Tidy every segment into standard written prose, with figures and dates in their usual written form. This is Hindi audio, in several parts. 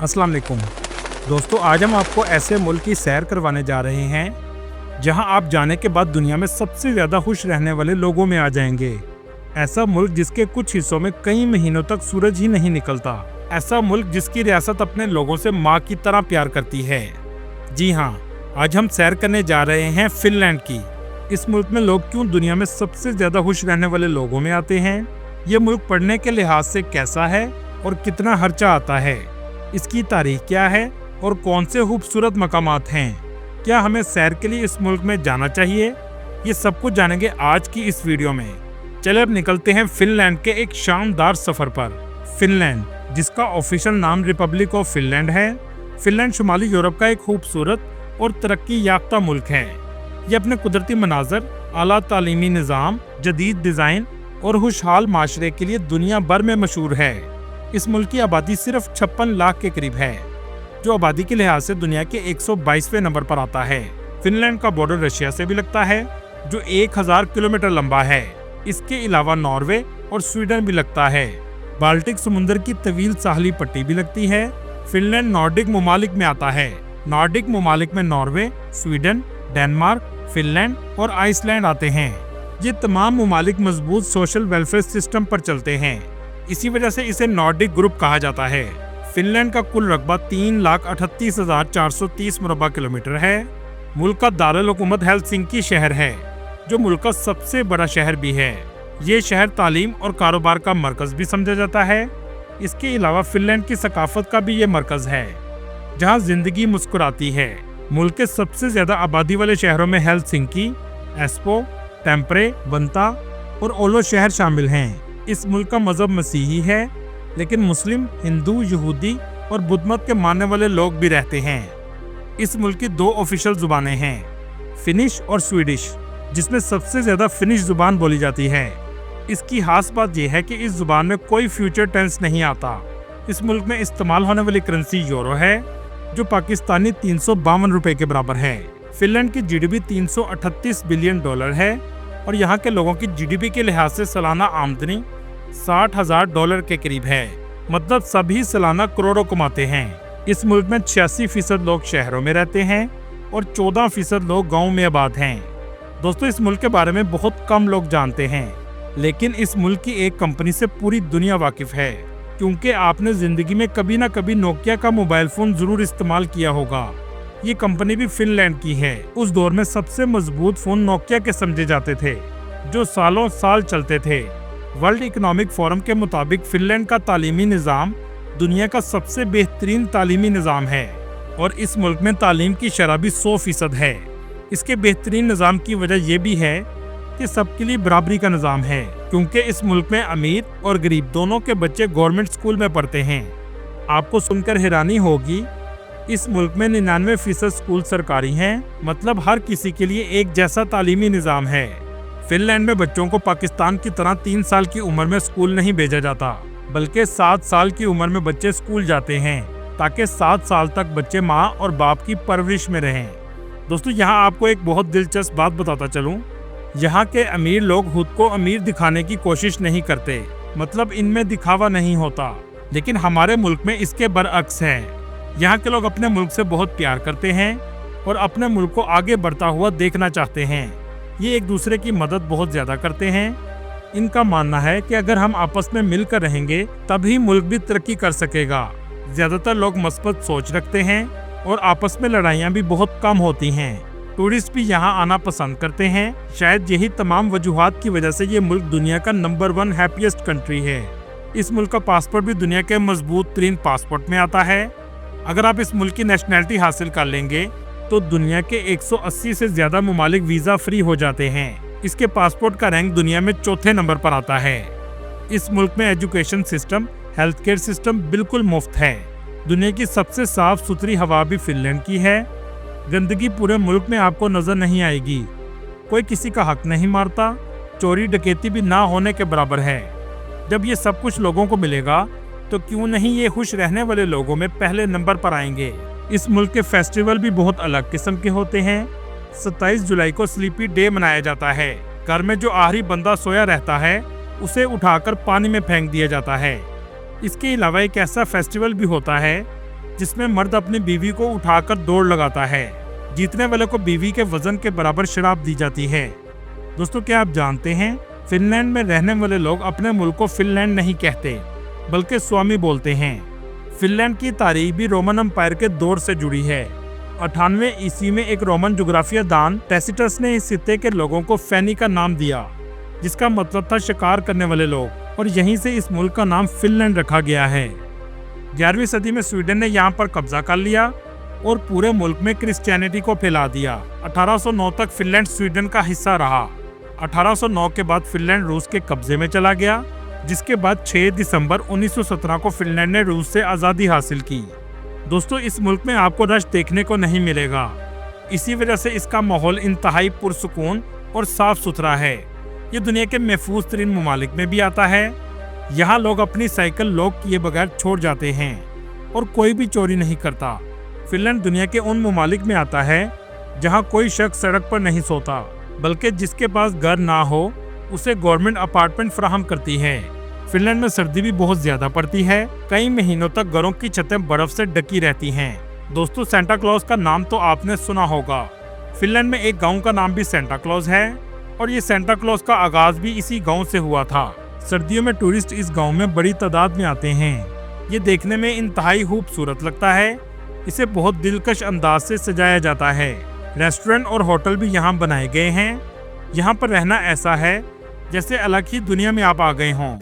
अस्सलाम वालेकुम दोस्तों, आज हम आपको ऐसे मुल्क की सैर करवाने जा रहे हैं जहां आप जाने के बाद दुनिया में सबसे ज़्यादा खुश रहने वाले लोगों में आ जाएंगे। ऐसा मुल्क जिसके कुछ हिस्सों में कई महीनों तक सूरज ही नहीं निकलता। ऐसा मुल्क जिसकी रियासत अपने लोगों से माँ की तरह प्यार करती है। जी हाँ, आज हम सैर करने जा रहे हैं फिनलैंड की। इस मुल्क में लोग क्यों दुनिया में सबसे ज़्यादा खुश रहने वाले लोगों में आते हैं, ये मुल्क पढ़ने के लिहाज से कैसा है और कितना खर्चा आता है, इसकी तारीख क्या है और कौन से खूबसूरत मकामात हैं, क्या हमें सैर के लिए इस मुल्क में जाना चाहिए, ये सब कुछ जानेंगे आज की इस वीडियो में। चले अब निकलते हैं फिनलैंड के एक शानदार सफर पर। फिनलैंड, जिसका ऑफिशियल नाम रिपब्लिक ऑफ फिनलैंड है, फिनलैंड शुमाली यूरोप का एक खूबसूरत और तरक्की याफ्ता मुल्क है। ये अपने कुदरती मनाजर, आला तालीमी निज़ाम, जदीद डिज़ाइन और खुशहाल माशरे के लिए दुनिया भर में मशहूर है। इस मुल्क की आबादी सिर्फ 56 लाख के करीब है, जो आबादी के लिहाज से दुनिया के 122वें नंबर पर आता है। फिनलैंड का बॉर्डर रशिया से भी लगता है, जो 1000 किलोमीटर लंबा है। इसके अलावा नॉर्वे और स्वीडन भी लगता है। बाल्टिक समुद्र की तवील साहली पट्टी भी लगती है। फिनलैंड नॉर्डिक ममालिक में आता है। नॉर्डिक ममालिक में नॉर्वे, स्वीडन, डेनमार्क, फिनलैंड और आइसलैंड आते हैं। ये तमाम ममालिक मजबूत सोशल वेलफेयर सिस्टम पर चलते हैं, इसी वजह से इसे नॉर्डिक ग्रुप कहा जाता है। फिनलैंड का कुल रकबा 3,38,430 मुरबा किलोमीटर है। मुल्क का दारुल हुकूमत हेलसिंकी शहर है, जो मुल्क का सबसे बड़ा शहर भी है। ये शहर तालीम और कारोबार का मरकज भी समझा जाता है। इसके अलावा फिनलैंड की सकाफत का भी ये मरकज है, जहाँ जिंदगी मुस्कुराती है। मुल्क के सबसे ज्यादा आबादी वाले शहरों में हेलसिंकी, एस्पो, टेम्परे, वंता और ओलो शहर शामिल हैं। इस मुल्क का मजहब मसीही है, लेकिन मुस्लिम, हिंदू, यहूदी और बुद्ध मत के मानने वाले लोग भी रहते हैं। इस मुल्क की 2 ऑफिशियल जुबानें हैं, फिनिश और स्वीडिश, जिसमें सबसे ज्यादा फिनिश जुबान बोली जाती है। इसकी खास बात यह है कि इस जुबान में कोई फ्यूचर टेंस नहीं आता। इस मुल्क में इस्तेमाल होने वाली करेंसी यूरो है, जो पाकिस्तानी 352 रुपए के बराबर है। फिनलैंड की जीडीपी 338 बिलियन डॉलर है और यहाँ के लोगों की जीडीपी के लिहाज से सालाना आमदनी $60,000 के करीब है। मतलब सभी सालाना करोड़ों कमाते हैं। इस मुल्क में 86% लोग शहरों में रहते हैं और 14% लोग गाँव में आबाद हैं। दोस्तों, इस मुल्क के बारे में बहुत कम लोग जानते हैं, लेकिन इस मुल्क की एक कंपनी से पूरी दुनिया वाकिफ है, क्योंकि आपने जिंदगी में कभी ना कभी नोकिया का मोबाइल फोन जरूर इस्तेमाल किया होगा। ये कंपनी भी फिनलैंड की है। उस दौर में सबसे मजबूत फोन नोकिया के समझे जाते थे, जो सालों साल चलते थे। वर्ल्ड इकोनॉमिक फोरम के मुताबिक फिनलैंड का तालीमी निज़ाम दुनिया का सबसे बेहतरीन तालीमी निज़ाम है और इस मुल्क में तालीम की शरह भी 100% है। इसके बेहतरीन निज़ाम की वजह यह भी है कि सबके लिए बराबरी का निज़ाम है, क्योंकि इस मुल्क में अमीर और गरीब दोनों के बच्चे गवर्नमेंट स्कूल में पढ़ते हैं। आपको सुनकर हैरानी होगी, इस मुल्क में 99% स्कूल सरकारी हैं, मतलब हर किसी के लिए एक जैसा तालीमी निज़ाम है। फिनलैंड में बच्चों को पाकिस्तान की तरह 3 साल की उम्र में स्कूल नहीं भेजा जाता, बल्कि 7 साल की उम्र में बच्चे स्कूल जाते हैं, ताकि 7 साल तक बच्चे माँ और बाप की परवरिश में रहें। दोस्तों, यहाँ आपको एक बहुत दिलचस्प बात बताता चलूँ। यहाँ के अमीर लोग खुद को अमीर दिखाने की कोशिश नहीं करते, मतलब इनमें दिखावा नहीं होता। लेकिन हमारे मुल्क में इसके बरअक्स है। यहाँ के लोग अपने मुल्क से बहुत प्यार करते हैं और अपने मुल्क को आगे बढ़ता हुआ देखना चाहते हैं। ये एक दूसरे की मदद बहुत ज्यादा करते हैं। इनका मानना है कि अगर हम आपस में मिलकर रहेंगे तभी मुल्क भी तरक्की कर सकेगा। ज्यादातर लोग मस्बत सोच रखते हैं और आपस में लड़ाइयाँ भी बहुत कम होती हैं। टूरिस्ट भी यहाँ आना पसंद करते हैं। शायद यही तमाम वजूहात की वजह से ये मुल्क दुनिया का नंबर 1 हैप्पीएस्ट कंट्री है। इस मुल्क का पासपोर्ट भी दुनिया के मजबूत तरीन पासपोर्ट में आता है। अगर आप इस मुल्क की नेशनैलिटी हासिल कर लेंगे तो दुनिया के 180 से ज्यादा ममालिक वीजा फ्री हो जाते हैं। इसके पासपोर्ट का रैंक दुनिया में 4थे नंबर पर आता है। इस मुल्क में education system, health care system बिल्कुल मुफ्त है। दुनिया की सबसे साफ सुथरी हवा भी फिनलैंड की है। गंदगी पूरे मुल्क में आपको नजर नहीं आएगी। कोई किसी का हक नहीं मारता। चोरी डकैती भी ना होने के बराबर है। जब ये सब कुछ लोगों को मिलेगा तो क्यों नहीं ये खुश रहने वाले लोगों में पहले नंबर पर आएंगे। इस मुल्क के फेस्टिवल भी बहुत अलग किस्म के होते हैं। 27 जुलाई को स्लीपी डे मनाया जाता है। घर में जो आखिरी बंदा सोया रहता है उसे उठाकर पानी में फेंक दिया जाता है। इसके अलावा एक ऐसा फेस्टिवल भी होता है जिसमें मर्द अपनी बीवी को उठाकर दौड़ लगाता है। जीतने वाले को बीवी के वजन के बराबर शराब दी जाती है। दोस्तों, क्या आप जानते हैं फिनलैंड में रहने वाले लोग अपने मुल्क को फिनलैंड नहीं कहते बल्कि स्वामी बोलते हैं। फिनलैंड की तारीख भी रोमन एम्पायर के दौर से जुड़ी है। 98 ईस्वी में एक रोमन जोग्राफिया दान टैसिटस ने इस खित्ते के लोगों को फेनी का नाम दिया, जिसका मतलब था शिकार करने वाले लोग, और यहीं से इस मुल्क का नाम फिनलैंड रखा गया है। 11वीं सदी में स्वीडन ने यहाँ पर कब्जा कर लिया और पूरे मुल्क में क्रिश्चियनिटी को फैला दिया। 1809 तक फिनलैंड स्वीडन का हिस्सा रहा। 1809 के बाद फिनलैंड रूस के कब्जे में चला गया, जिसके बाद 6 दिसंबर 1917 को फिनलैंड ने रूस से आज़ादी हासिल की। दोस्तों, इस मुल्क में आपको रश देखने को नहीं मिलेगा। इसी वजह से इसका माहौल इंतहाई पुरसुकून और साफ सुथरा है। ये दुनिया के महफूज तरीन ममालिक में भी आता है। यहाँ लोग अपनी साइकिल लॉक किए बगैर छोड़ जाते हैं और कोई भी चोरी नहीं करता। फिनलैंड दुनिया के उन ममालिक में आता है जहाँ कोई शख्स सड़क पर नहीं सोता, बल्कि जिसके पास घर ना हो उसे गवर्नमेंट अपार्टमेंट फराहम करती है। फिनलैंड में सर्दी भी बहुत ज्यादा पड़ती है। कई महीनों तक घरों की छतें बर्फ से ढकी रहती हैं। दोस्तों, सेंटा क्लॉज का नाम तो आपने सुना होगा। फिनलैंड में एक गांव का नाम भी सेंटा क्लॉज है और ये सेंटा क्लॉज का आगाज भी इसी गांव से हुआ था। सर्दियों में टूरिस्ट इस गांव में बड़ी तादाद में आते हैं। ये देखने में इंतहाई खूबसूरत लगता है। इसे बहुत दिलकश अंदाज से सजाया जाता है। रेस्टोरेंट और होटल भी यहाँ बनाए गए हैं। यहाँ पर रहना ऐसा है जैसे अलग ही दुनिया में आप आ गए हों।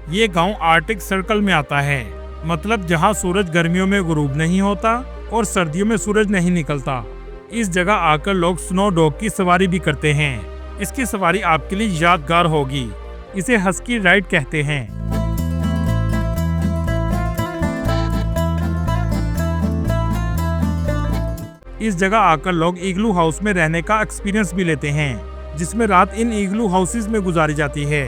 ये गांव आर्कटिक सर्कल में आता है, मतलब जहां सूरज गर्मियों में गुरूब नहीं होता और सर्दियों में सूरज नहीं निकलता। इस जगह आकर लोग स्नो डॉग की सवारी भी करते हैं। इसकी सवारी आपके लिए यादगार होगी। इसे हस्की राइड कहते हैं। इस जगह आकर लोग इग्लू हाउस में रहने का एक्सपीरियंस भी लेते हैं, जिसमें रात इन इग्लू हाउसेस में गुजारी जाती है,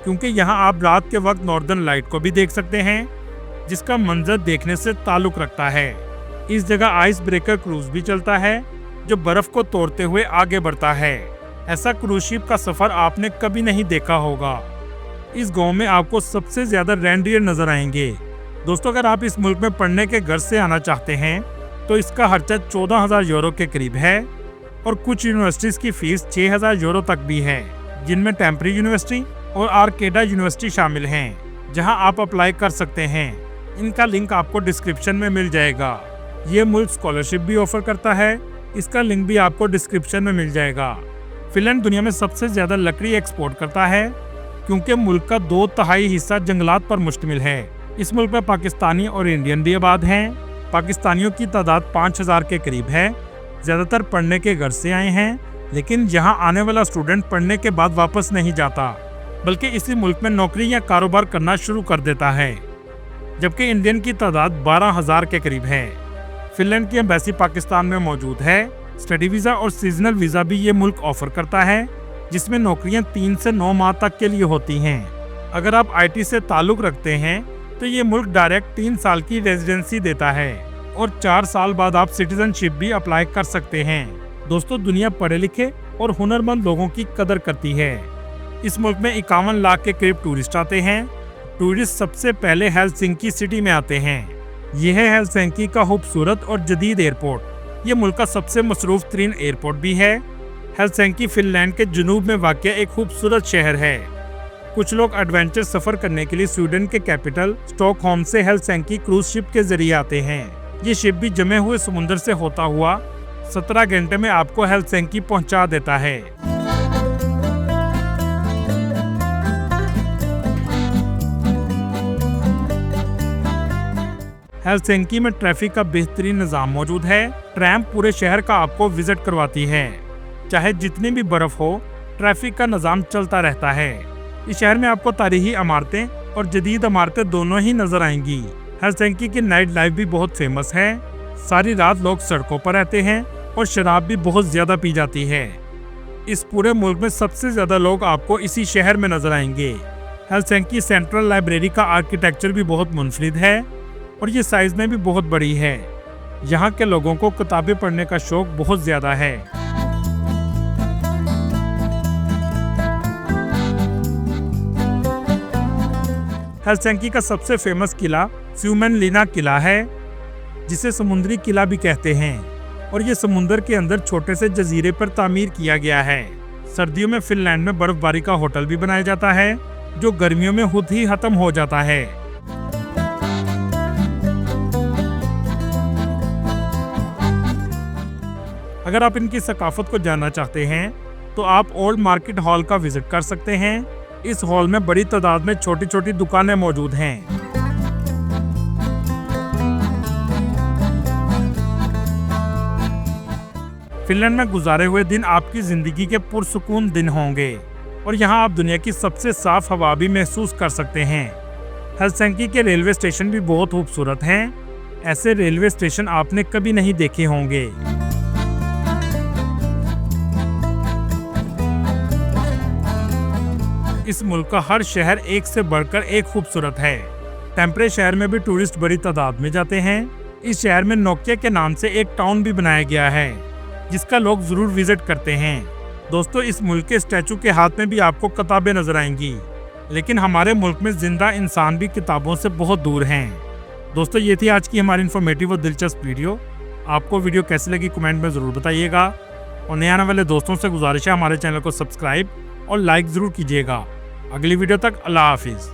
क्योंकि यहाँ आप रात के वक्त नॉर्दर्न लाइट को भी देख सकते हैं, जिसका मंजर देखने से ताल्लुक रखता है। इस जगह आइस ब्रेकर क्रूज भी चलता है, जो बर्फ को तोड़ते हुए आगे बढ़ता है। ऐसा क्रूज शिप का सफर आपने कभी नहीं देखा होगा। इस गांव में आपको सबसे ज्यादा रेनडियर नजर आएंगे। दोस्तों, अगर आप इस मुल्क में पढ़ने के घर से आना चाहते हैं तो इसका खर्चा 14,000 यूरो के करीब है और कुछ यूनिवर्सिटीज की फीस 6,000 यूरो तक भी है, जिनमें टेम्परी यूनिवर्सिटी और आर्केडा यूनिवर्सिटी शामिल हैं, जहां आप अप्लाई कर सकते हैं। इनका लिंक आपको डिस्क्रिप्शन में मिल जाएगा। ये मुल्क स्कॉलरशिप भी ऑफर करता है, इसका लिंक भी आपको डिस्क्रिप्शन में मिल जाएगा। फिनलैंड दुनिया में सबसे ज्यादा लकड़ी एक्सपोर्ट करता है, क्योंकि मुल्क का 2/3 हिस्सा जंगलात पर मुश्तमिल है। इस मुल्क में पाकिस्तानी और इंडियन भी आबाद हैं। पाकिस्तानियों की तादाद 5,000 के करीब है। ज्यादातर पढ़ने के घर से आए हैं, लेकिन यहाँ आने वाला स्टूडेंट पढ़ने के बाद वापस नहीं जाता, बल्कि इसी मुल्क में नौकरी या कारोबार करना शुरू कर देता है। जबकि इंडियन की तादाद 12,000 के करीब है। फिनलैंड की एम्बेसी पाकिस्तान में मौजूद है। स्टडी वीज़ा और सीजनल वीज़ा भी ये मुल्क ऑफर करता है, जिसमें नौकरियां 3 से 9 माह तक के लिए होती हैं। अगर आप IT से ताल्लुक रखते हैं तो ये मुल्क डायरेक्ट 3 साल की रेजिडेंसी देता है और 4 साल बाद आप सिटीजनशिप भी अप्लाई कर सकते हैं। दोस्तों, दुनिया पढ़े लिखे और हुनरमंद लोगों की कदर करती है। इस मुल्क में 51 लाख के करीब टूरिस्ट आते हैं। टूरिस्ट सबसे पहले हेलसिंकी सिटी में आते हैं। यह है हेलसिंकी का खूबसूरत और जदीद एयरपोर्ट। ये मुल्क का सबसे मसरूफ तरीन एयरपोर्ट भी है। हेलसिंकी फिनलैंड के जुनूब में वाक़या एक खूबसूरत शहर है। कुछ लोग एडवेंचर सफर करने के लिए स्वीडन के कैपिटल स्टॉकहोम से हेलसिंकी क्रूज शिप के जरिए आते हैं। ये शिप भी जमे हुए समुद्र से होता हुआ 17 घंटे में आपको हेलसिंकी पहुंचा देता है। हेलसिंकी में ट्रैफिक का बेहतरीन निज़ाम मौजूद है। ट्रैम पूरे शहर का आपको विजिट करवाती है। चाहे जितनी भी बर्फ हो, ट्रैफिक का निज़ाम चलता रहता है। इस शहर में आपको तारीखी इमारतें और जदीद इमारतें दोनों ही नजर आएंगी। हेलसिंकी की नाइट लाइफ भी बहुत फेमस है। सारी रात लोग सड़कों पर रहते हैं और शराब भी बहुत ज्यादा पी जाती है। इस पूरे मुल्क में सबसे ज्यादा लोग आपको इसी शहर में नजर आएंगे। हेलसिंकी सेंट्रल लाइब्रेरी का आर्किटेक्चर भी बहुत मुनफरिद है और ये साइज में भी बहुत बड़ी है। यहाँ के लोगों को किताबें पढ़ने का शौक बहुत ज्यादा है। हेलसिंकी का सबसे फेमस किला फ्यूमेनलिना किला है, जिसे समुद्री किला भी कहते हैं, और ये समुद्र के अंदर छोटे से जजीरे पर तामीर किया गया है। सर्दियों में फिनलैंड में बर्फबारी का होटल भी बनाया जाता है, जो गर्मियों में खुद ही खत्म हो जाता है। अगर आप इनकी सकाफत को जानना चाहते हैं तो आप ओल्ड मार्केट हॉल का विजिट कर सकते हैं। इस हॉल में बड़ी तादाद में छोटी छोटी दुकानें मौजूद हैं। फिनलैंड में गुजारे हुए दिन आपकी जिंदगी के पुरसुकून दिन होंगे, और यहाँ आप दुनिया की सबसे साफ हवा भी महसूस कर सकते हैं। हेलसिंकी के रेलवे स्टेशन भी बहुत खूबसूरत हैं। ऐसे रेलवे स्टेशन आपने कभी नहीं देखे होंगे। इस मुल्क का हर शहर एक से बढ़कर एक खूबसूरत है। टेम्परे शहर में भी टूरिस्ट बड़ी तादाद में जाते हैं। इस शहर में नोकिया के नाम से एक टाउन भी बनाया गया है, जिसका लोग जरूर विजिट करते हैं। दोस्तों, इस मुल्क के स्टैचू के हाथ में भी आपको किताबें नजर आएंगी, लेकिन हमारे मुल्क में जिंदा इंसान भी किताबों से बहुत दूर हैं। दोस्तों, ये थी आज की हमारी इन्फॉर्मेटिव और दिलचस्प वीडियो। आपको वीडियो कैसी लगी कमेंट में ज़रूर बताइएगा, और नए आने वाले दोस्तों से गुजारिश है हमारे चैनल को सब्सक्राइब और लाइक ज़रूर कीजिएगा। अगली वीडियो तक अल्लाह हाफिज़।